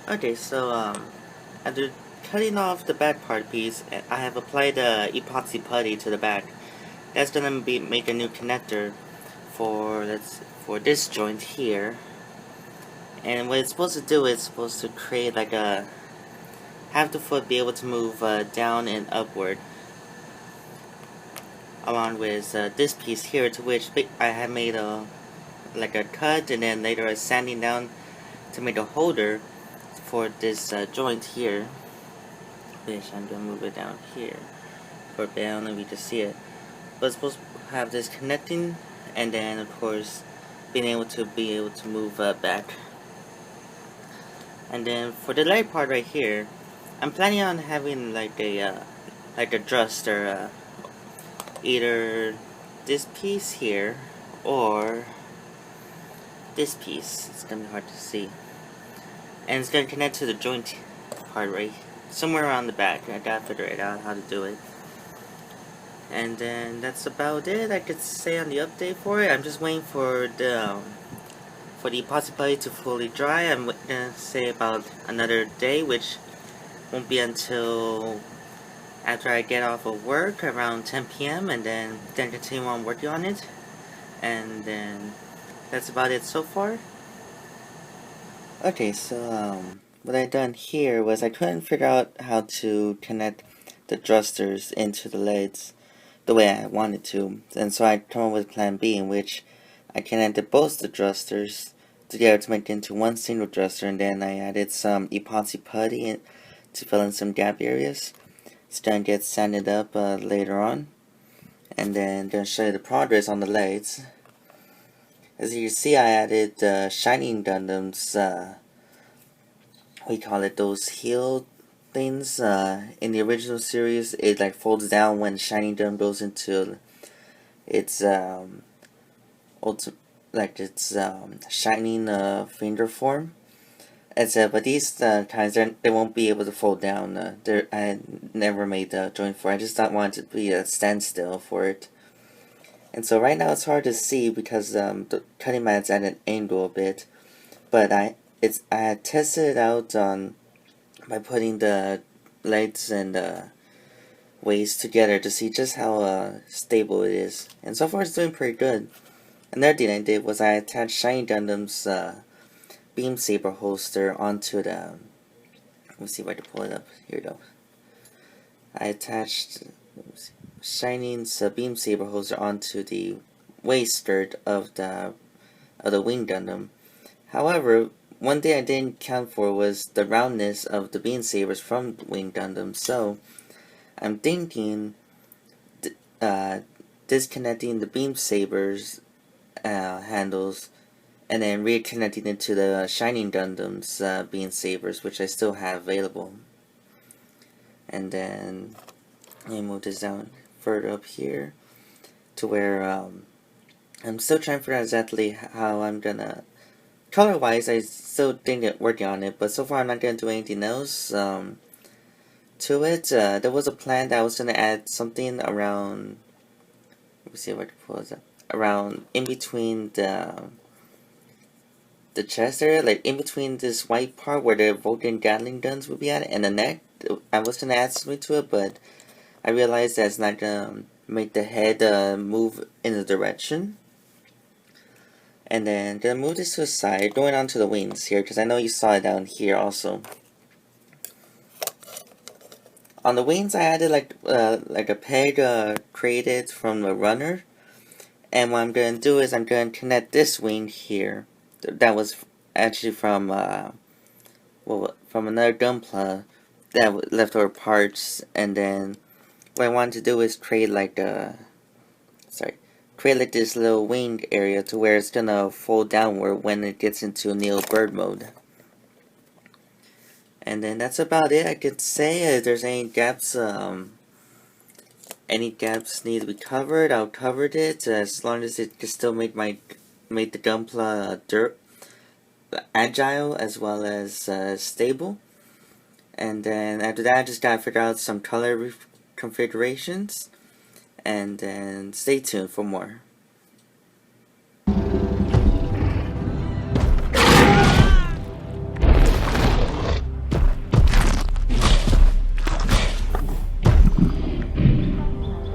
Okay, so after cutting off the back part piece, I have applied the epoxy putty to the back. That's gonna make a new connector for for this joint here. And what it's supposed to do is supposed to create like a have the foot be able to move down and upward, along with this piece here, to which I have made a like a cut, and then later a sanding down to make a holder for this joint here. Which I'm gonna move it down here, or down, and we can see it. But it's supposed to have this connecting, and then of course being able to move back. And then for the leg part right here, I'm planning on having like a thruster, either this piece here or this piece. It's gonna be hard to see, and it's gonna connect to the joint part right somewhere around the back. I gotta figure it out how to do it. And then that's about it I could say on the update for it. I'm just waiting for the possibility to fully dry. I'm gonna say about another day, which won't be until after I get off of work around 10 p.m. and then continue on working on it. And then that's about it so far. Okay, so what I done here was I couldn't figure out how to connect the thrusters into the leads the way I wanted to, and so I came up with plan B, in which I connected both the thrusters together to make it into one single thruster, and then I added some epoxy putty to fill in some gap areas. It's gonna get sanded up later on, and then gonna show you the progress on the legs. As you can see, I added Shining Gundam's we call it those heel things. In the original series, it like folds down when Shining Gundam goes into its shining finger form. But these times they won't be able to fold down. I never made the joint for it. I just don't want it to be a standstill for it. And so right now it's hard to see because the cutting mat's at an angle a bit. But I had tested it out by putting the legs and waist together to see just how stable it is. And so far it's doing pretty good. Another thing I did was I attached Shiny Gundam's beam saber holster onto the. Let me see if I can pull it up. Here we go. I attached Shining's beam saber holster onto the waist skirt of the Wing Gundam. However, one thing I didn't count for was the roundness of the beam sabers from Wing Gundam. So I'm thinking disconnecting the beam sabers handles and then reconnecting it to the Shining Gundam's beam sabers, which I still have available. And then let me move this down further up here to where I'm still trying to figure out exactly how I'm gonna. Color wise, I still think it working on it, but so far I'm not gonna do anything else to it. There was a plan that I was gonna add something around. Let me see if I can pull this up. Around in between the chest area, like in between this white part where the Vulcan Gatling guns would be at, and the neck. I was gonna add something to it, but I realized that's not gonna make the head move in the direction. And then gonna move this to the side, going on to the wings here, because I know you saw it down here also. On the wings, I added like a peg created from the runner, and what I'm gonna do is I'm gonna connect this wing here. That was actually from from another Gunpla that leftover parts, and then what I wanted to do is create like this little wing area to where it's gonna fold downward when it gets into Neo Bird mode. And then that's about it I could say. If there's any gaps need to be covered, I'll cover it as long as it can still make the Gunpla agile as well as stable. And then after that, I just gotta figure out some color configurations, and then stay tuned for more.